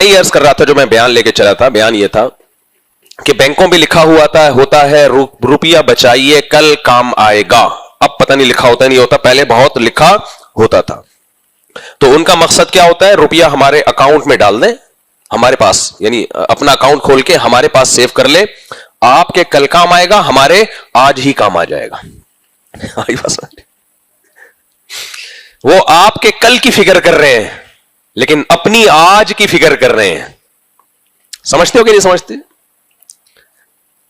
یہی عرض کر رہا تھا جو میں بیان لے کے چلا تھا. بیان یہ تھا کہ بینکوں میں لکھا ہوتا ہے روپیہ بچائیے کل کام آئے گا. اب پتہ نہیں لکھا ہوتا نہیں ہوتا, پہلے بہت لکھا ہوتا تھا. تو ان کا مقصد کیا ہوتا ہے؟ روپیہ ہمارے اکاؤنٹ میں ڈال دیں ہمارے پاس, یعنی اپنا اکاؤنٹ کھول کے ہمارے پاس سیو کر لے, آپ کے کل کام آئے گا, ہمارے آج ہی کام آ جائے گا. وہ آپ کے کل کی فکر کر رہے ہیں لیکن اپنی آج کی فکر کر رہے ہیں. سمجھتے ہو کہ نہیں سمجھتے؟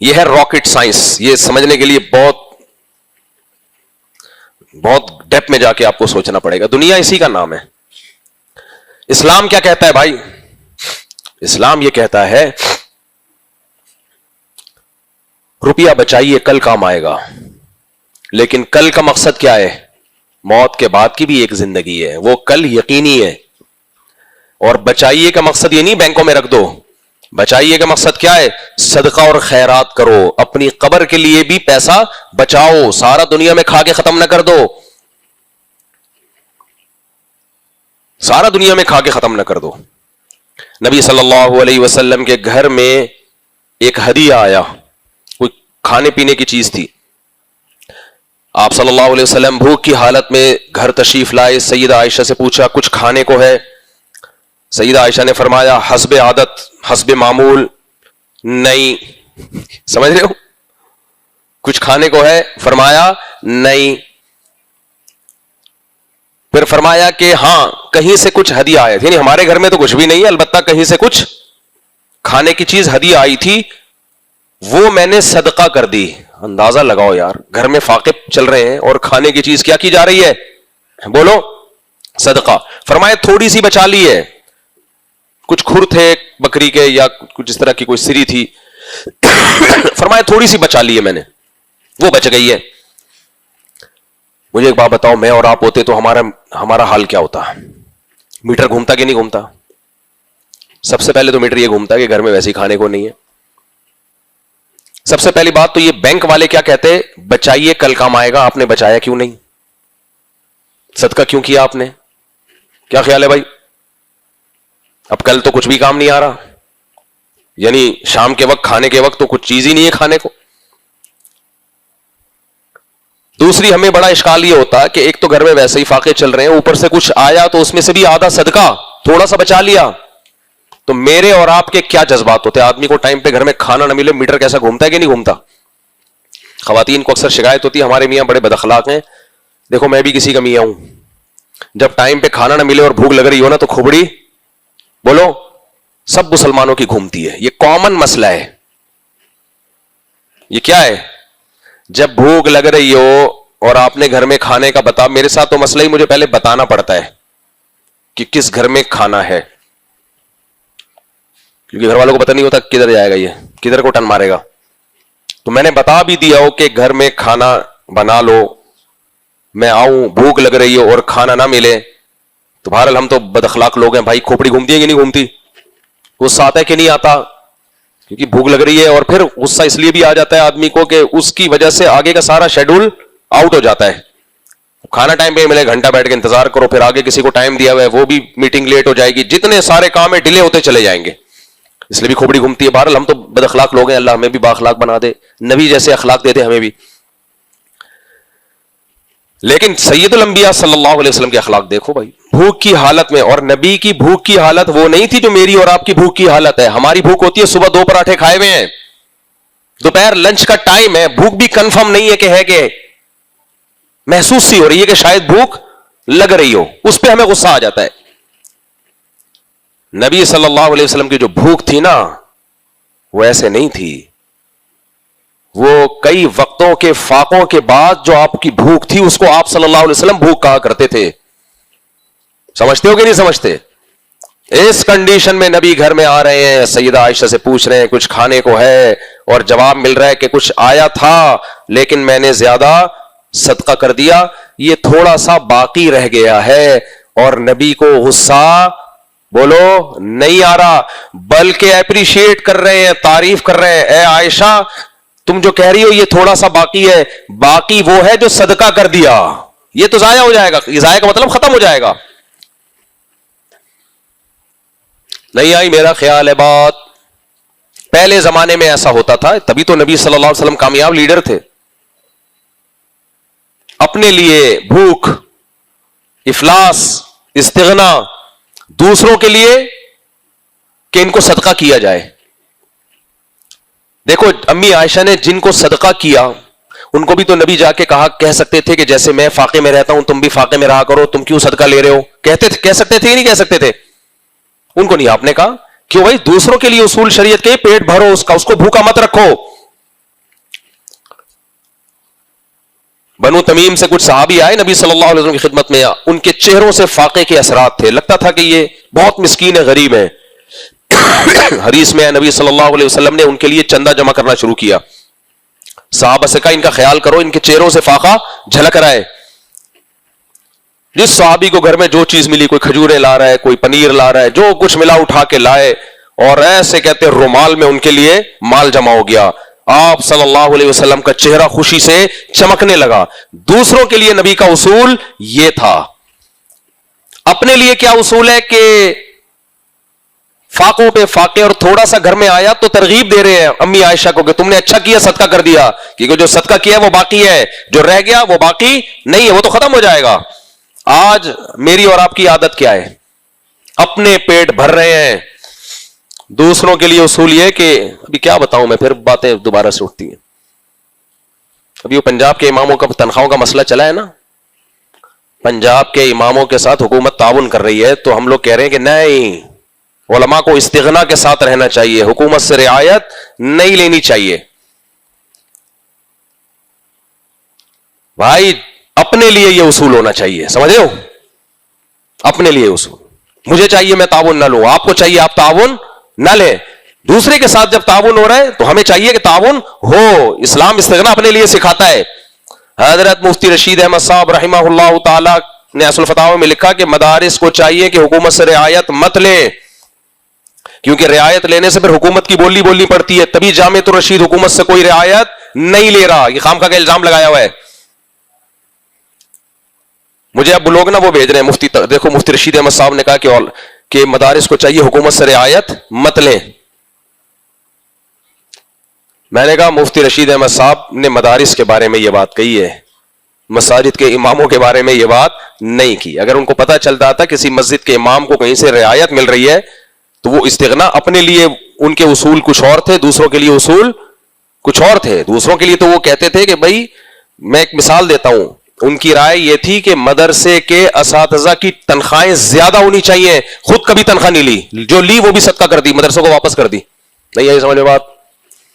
یہ ہے راکٹ سائنس. یہ سمجھنے کے لیے بہت ڈیپ میں جا کے آپ کو سوچنا پڑے گا. دنیا اسی کا نام ہے. اسلام کیا کہتا ہے بھائی؟ اسلام یہ کہتا ہے روپیہ بچائیے کل کام آئے گا. لیکن کل کا مقصد کیا ہے؟ موت کے بعد کی بھی ایک زندگی ہے, وہ کل یقینی ہے. اور بچائیے کا مقصد یہ نہیں بینکوں میں رکھ دو. بچائیے کا مقصد کیا ہے؟ صدقہ اور خیرات کرو, اپنی قبر کے لیے بھی پیسہ بچاؤ, سارا دنیا میں کھا کے ختم نہ کر دو. سارا دنیا میں کھا کے ختم نہ کر دو. نبی صلی اللہ علیہ وسلم کے گھر میں ایک ہدیہ آیا, کوئی کھانے پینے کی چیز تھی. آپ صلی اللہ علیہ وسلم بھوک کی حالت میں گھر تشریف لائے. سیدہ عائشہ سے پوچھا کچھ کھانے کو ہے؟ سیدہ عائشہ نے فرمایا حسب عادت, حسب معمول نہیں. سمجھ رہے ہو؟ کچھ کھانے کو ہے؟ فرمایا نہیں. پھر فرمایا کہ ہاں کہیں سے کچھ ہدیہ آیا تھی, یعنی ہمارے گھر میں تو کچھ بھی نہیں ہے, البتہ کہیں سے کچھ کھانے کی چیز ہدیہ آئی تھی, وہ میں نے صدقہ کر دی. اندازہ لگاؤ یار, گھر میں فاقے چل رہے ہیں اور کھانے کی چیز کیا کی جا رہی ہے؟ بولو صدقہ. فرمایا تھوڑی سی بچا لی ہے, کچھ کھر تھے بکری کے یا کچھ اس طرح کی کوئی سری تھی, فرمایا تھوڑی سی بچا لی ہے میں نے, وہ بچ گئی ہے. مجھے ایک بات بتاؤ, میں اور آپ ہوتے تو ہمارا حال کیا ہوتا؟ میٹر گھومتا کہ نہیں گھومتا؟ سب سے پہلے تو میٹر یہ گھومتا ہے کہ گھر میں ویسے ہی کھانے کو نہیں ہے. سب سے پہلی بات تو یہ بینک والے کیا کہتے؟ بچائیے کل کام آئے گا. آپ نے بچایا کیوں نہیں؟ صدقہ کیوں کیا آپ نے؟ کیا خیال ہے بھائی؟ اب کل تو کچھ بھی کام نہیں آ رہا, یعنی شام کے وقت کھانے کے وقت تو کچھ چیز ہی نہیں ہے کھانے کو. دوسری ہمیں بڑا اشکال یہ ہوتا کہ ایک تو گھر میں ویسے ہی فاقے چل رہے ہیں, اوپر سے کچھ آیا تو اس میں سے بھی آدھا صدقہ, تھوڑا سا بچا لیا. تو میرے اور آپ کے کیا جذبات ہوتے ہیں؟ آدمی کو ٹائم پہ گھر میں کھانا نہ ملے, میٹر کیسا گھومتا ہے کہ نہیں گھومتا؟ خواتین کو اکثر شکایت ہوتی ہے ہمارے میاں بڑے بد اخلاق ہیں. دیکھو میں بھی کسی کا میاں ہوں, جب ٹائم پہ کھانا نہ ملے اور بھوک لگ رہی ہو نا تو کھوبڑی بولو سب مسلمانوں کی گھومتی ہے. یہ کامن مسئلہ ہے. یہ کیا ہے؟ جب بھوک لگ رہی ہو اور آپ نے گھر میں کھانے کا بتا, میرے ساتھ تو مسئلہ ہی مجھے پہلے بتانا پڑتا ہے کہ کس گھر میں کھانا ہے, کیونکہ گھر والوں کو پتہ نہیں ہوتا کدھر جائے گا, یہ کدھر کو ٹن مارے گا. تو میں نے بتا بھی دیا ہو کہ گھر میں کھانا بنا لو, میں آؤں بھوک لگ رہی ہو اور کھانا نہ ملے تو بہرحال ہم تو بد اخلاق لوگ ہیں بھائی. کھوپڑی گھومتی ہے کہ نہیں گھومتی؟ غصہ آتا ہے کہ نہیں آتا؟ کیونکہ بھوک لگ رہی ہے, اور پھر غصہ اس لیے بھی آ جاتا ہے آدمی کو کہ اس کی وجہ سے آگے کا سارا شیڈول آؤٹ ہو جاتا ہے. کھانا ٹائم پہ ملے, گھنٹہ بیٹھ کے انتظار کرو, پھر آگے کسی کو ٹائم دیا ہوا ہے وہ بھی میٹنگ لیٹ ہو جائے گی, جتنے سارے کام ہیں ڈیلے ہوتے چلے جائیں گے, اس لیے بھی کھوپڑی گھومتی ہے. بہرحال ہم تو بد اخلاق لوگ ہیں, اللہ ہمیں بھی با اخلاق بنا دے, نبی جیسے اخلاق دے دے ہمیں بھی. لیکن سید الانبیاء صلی اللہ علیہ وسلم کے اخلاق دیکھو بھائی, بھوک کی حالت میں. اور نبی کی بھوک کی حالت وہ نہیں تھی جو میری اور آپ کی بھوک کی حالت ہے. ہماری بھوک ہوتی ہے صبح 2 پراٹھے کھائے ہوئے ہیں, دوپہر لنچ کا ٹائم ہے, بھوک بھی کنفرم نہیں ہے کہ محسوس سی ہو رہی ہے کہ شاید بھوک لگ رہی ہو, اس پہ ہمیں غصہ آ جاتا ہے. نبی صلی اللہ علیہ وسلم کی جو بھوک تھی نا وہ ایسے نہیں تھی. وہ کئی وقتوں کے فاقوں کے بعد جو آپ کی بھوک تھی اس کو آپ صلی اللہ علیہ وسلم بھوک کہا کرتے تھے. سمجھتے ہو کہ نہیں سمجھتے؟ اس کنڈیشن میں نبی گھر میں آ رہے ہیں, سیدہ عائشہ سے پوچھ رہے ہیں کچھ کھانے کو ہے, اور جواب مل رہا ہے کہ کچھ آیا تھا لیکن میں نے زیادہ صدقہ کر دیا, یہ تھوڑا سا باقی رہ گیا ہے. اور نبی کو غصہ بولو نہیں آ رہا, بلکہ اپریشیٹ کر رہے ہیں, تعریف کر رہے ہیں. اے عائشہ تم جو کہہ رہی ہو یہ تھوڑا سا باقی ہے, باقی وہ ہے جو صدقہ کر دیا, یہ تو ضائع ہو جائے گا. ضائع کا مطلب ختم ہو جائے گا. نہیں آئی میرا خیال ہے بات. پہلے زمانے میں ایسا ہوتا تھا, تبھی تو نبی صلی اللہ علیہ وسلم کامیاب لیڈر تھے. اپنے لیے بھوک, افلاس, استغنا, دوسروں کے لیے کہ ان کو صدقہ کیا جائے. دیکھو امی عائشہ نے جن کو صدقہ کیا ان کو بھی تو نبی جا کے کہہ سکتے تھے کہ جیسے میں فاقے میں رہتا ہوں تم بھی فاقے میں رہا کرو, تم کیوں صدقہ لے رہے ہو, کہہ سکتے تھے یا نہیں کہہ سکتے تھے؟ ان کو نہیں آپ نے کہا. کیوں بھائی؟ دوسروں کے لیے اصول شریعت کے, پیٹ بھرو اس کا, اس کو بھوکا مت رکھو. بنو تمیم سے کچھ صحابی آئے نبی صلی اللہ علیہ وسلم کی خدمت میں, ان کے چہروں سے فاقے کے اثرات تھے, لگتا تھا کہ یہ بہت مسکین ہے, غریب ہے. حدیث میں نبی صلی اللہ علیہ وسلم نے ان کے لیے چندہ جمع کرنا شروع کیا. صحابہ سے کہا ان کا خیال کرو, ان کے چہروں سے فاقہ جھلک رہا ہے. جس صحابی کو گھر میں جو چیز ملی, کوئی کھجوریں لا رہا ہے, کوئی پنیر لا رہا ہے, جو کچھ ملا اٹھا کے لائے, اور ایسے کہتے رومال میں ان کے لیے مال جمع ہو گیا. آپ صلی اللہ علیہ وسلم کا چہرہ خوشی سے چمکنے لگا. دوسروں کے لیے نبی کا اصول یہ تھا. اپنے لیے کیا اصول ہے کہ فاقوں پہ فاقے, اور تھوڑا سا گھر میں آیا تو ترغیب دے رہے ہیں امی عائشہ کو کہ تم نے اچھا کیا, صدقہ کر دیا, کیونکہ جو صدقہ کیا وہ باقی ہے, جو رہ گیا وہ باقی نہیں ہے, وہ تو ختم ہو جائے گا. آج میری اور آپ کی عادت کیا ہے؟ اپنے پیٹ بھر رہے ہیں, دوسروں کے لیے اصول یہ کہ ابھی کیا بتاؤں میں, پھر باتیں دوبارہ سے اٹھتی ہیں. ابھی وہ پنجاب کے اماموں کا تنخواہوں کا مسئلہ چلا ہے نا, پنجاب کے اماموں کے ساتھ حکومت تعاون کر رہی ہے, تو ہم لوگ کہہ رہے ہیں کہ نہیں, علماء کو استغنا کے ساتھ رہنا چاہیے, حکومت سے رعایت نہیں لینی چاہیے. بھائی اپنے لیے یہ اصول ہونا چاہیے, سمجھے ہو؟ اپنے لیے اصول. مجھے چاہیے میں تعاون نہ لوں, آپ کو چاہیے آپ تعاون نہ لیں. دوسرے کے ساتھ جب تعاون ہو رہا ہے تو ہمیں چاہیے کہ تعاون ہو. اسلام استغنا اپنے لیے سکھاتا ہے. حضرت مفتی رشید احمد صاحب رحمہ اللہ تعالی نے اصل فتاوی میں لکھا کہ مدارس کو چاہیے کہ حکومت سے رعایت مت لیں, کیونکہ رعایت لینے سے پھر حکومت کی بولنی پڑتی ہے. تبھی جامعۃ الرشید حکومت سے کوئی رعایت نہیں لے رہا, یہ خامخواہ کا الزام لگایا ہوا ہے. مجھے اب لوگ نا وہ بھیج رہے ہیں, مفتی دیکھو مفتی رشید احمد صاحب نے کہا کہ مدارس کو چاہیے حکومت سے رعایت مت لیں. میں نے کہا مفتی رشید احمد صاحب نے مدارس کے بارے میں یہ بات کہی ہے, مساجد کے اماموں کے بارے میں یہ بات نہیں کی. اگر ان کو پتہ چلتا تھا کسی مسجد کے امام کو کہیں سے رعایت مل رہی ہے تو وہ استغنا, اپنے لیے ان کے اصول کچھ اور تھے, دوسروں کے لیے اصول کچھ اور تھے. دوسروں کے لیے تو وہ کہتے تھے کہ بھائی, میں ایک مثال دیتا ہوں, ان کی رائے یہ تھی کہ مدرسے کے اساتذہ کی تنخواہیں زیادہ ہونی چاہیے. خود کبھی تنخواہ نہیں لی, جو لی وہ بھی صدقہ کر دی, مدرسوں کو واپس کر دی. نہیں ہے سمجھ میں بات؟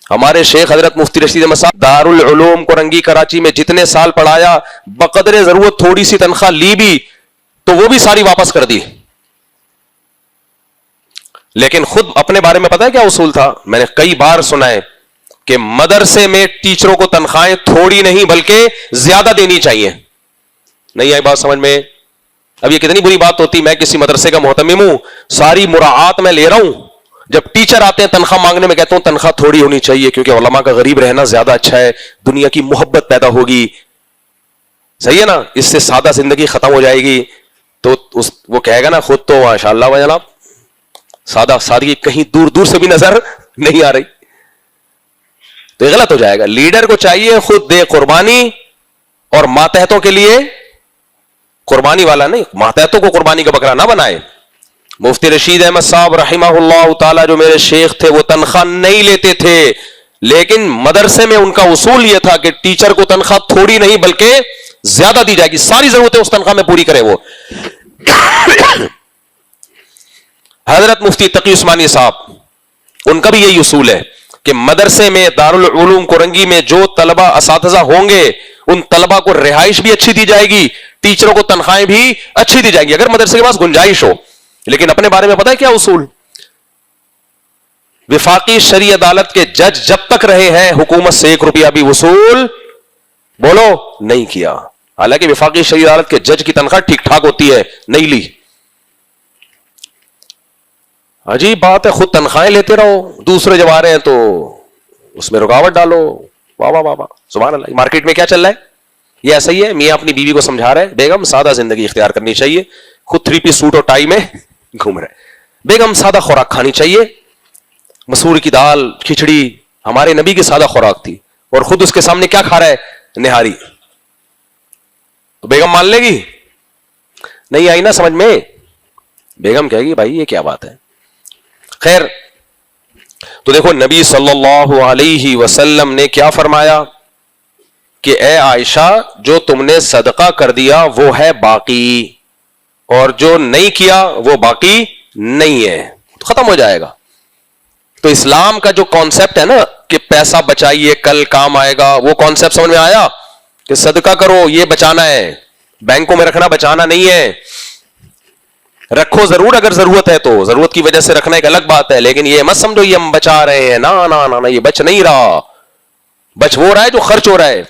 ہمارے شیخ حضرت مفتی رشید احمد صاحب دارالعلوم کورنگی کراچی میں جتنے سال پڑھایا, بقدر ضرورت تھوڑی سی تنخواہ لی بھی تو وہ بھی ساری واپس کر دی. لیکن خود اپنے بارے میں پتا ہے کیا اصول تھا؟ میں نے کئی بار سنا ہے کہ مدرسے میں ٹیچروں کو تنخواہیں تھوڑی نہیں بلکہ زیادہ دینی چاہیے. نہیں آئی بات سمجھ میں؟ اب یہ کتنی بری بات ہوتی, میں کسی مدرسے کا محتمم ہوں, ساری مراعات میں لے رہا ہوں, جب ٹیچر آتے ہیں تنخواہ مانگنے میں کہتا ہوں تنخواہ تھوڑی ہونی چاہیے کیونکہ علماء کا غریب رہنا زیادہ اچھا ہے, دنیا کی محبت پیدا ہوگی, صحیح ہے نا, اس سے سادہ زندگی ختم ہو جائے گی. تو وہ کہے گا نا خود تو ماشاءاللہ و جناب سادہ سادگی کہیں دور دور سے بھی نظر نہیں آ رہی, تو یہ غلط ہو جائے گا. لیڈر کو چاہیے خود دے قربانی, اور ماتحتوں کے لیے قربانی والا نہیں, ماتحتوں کو قربانی کا بکرا نہ بنائے. مفتی رشید احمد صاحب رحمہ اللہ تعالی جو میرے شیخ تھے وہ تنخواہ نہیں لیتے تھے, لیکن مدرسے میں ان کا اصول یہ تھا کہ ٹیچر کو تنخواہ تھوڑی نہیں بلکہ زیادہ دی جائے گی, ساری ضرورتیں اس تنخواہ میں پوری کرے وہ. حضرت مفتی تقی عثمانی صاحب, ان کا بھی یہی اصول ہے کہ مدرسے میں دارالعلوم کورنگی میں جو طلبہ اساتذہ ہوں گے ان طلبہ کو رہائش بھی اچھی دی جائے گی, ٹیچروں کو تنخواہیں بھی اچھی دی جائیں گی اگر مدرسے کے پاس گنجائش ہو. لیکن اپنے بارے میں پتہ ہے کیا اصول؟ وفاقی شرعی عدالت کے جج جب تک رہے ہیں حکومت سے 1 روپیہ بھی وصول بولو نہیں کیا. حالانکہ وفاقی شرعی عدالت کے جج کی تنخواہ ٹھیک ٹھاک ہوتی ہے, نہیں لی. عجیب بات ہے, خود تنخواہیں لیتے رہو, دوسرے جب آ رہے ہیں تو اس میں رکاوٹ ڈالو. واہ واہ واہ سبحان اللہ. مارکیٹ میں کیا چل رہا ہے؟ یہ ایسا ہی ہے, میاں اپنی بیوی کو سمجھا رہے ہیں بیگم سادہ زندگی اختیار کرنی چاہیے, خود 3 پیس سوٹ اور ٹائی میں گھوم رہے. بیگم سادہ خوراک کھانی چاہیے, مسور کی دال, کھچڑی, ہمارے نبی کی سادہ خوراک تھی, اور خود اس کے سامنے کیا کھا رہا ہے, نہاری. تو بیگم مان لے گی؟ نہیں آئی نا سمجھ میں؟ بیگم کہے گی بھائی یہ کیا بات ہے. خیر, تو دیکھو نبی صلی اللہ علیہ وسلم نے کیا فرمایا کہ اے عائشہ, جو تم نے صدقہ کر دیا وہ ہے باقی, اور جو نہیں کیا وہ باقی نہیں ہے, ختم ہو جائے گا. تو اسلام کا جو کانسیپٹ ہے نا کہ پیسہ بچائیے کل کام آئے گا, وہ کانسیپٹ سمجھ میں آیا کہ صدقہ کرو یہ بچانا ہے, بینکوں میں رکھنا بچانا نہیں ہے. رکھو ضرور اگر ضرورت ہے تو, ضرورت کی وجہ سے رکھنا ایک الگ بات ہے, لیکن یہ مت سمجھو یہ ہم بچا رہے ہیں, نا نا نا, یہ بچ نہیں رہا, بچ وہ رہا ہے جو خرچ ہو رہا ہے.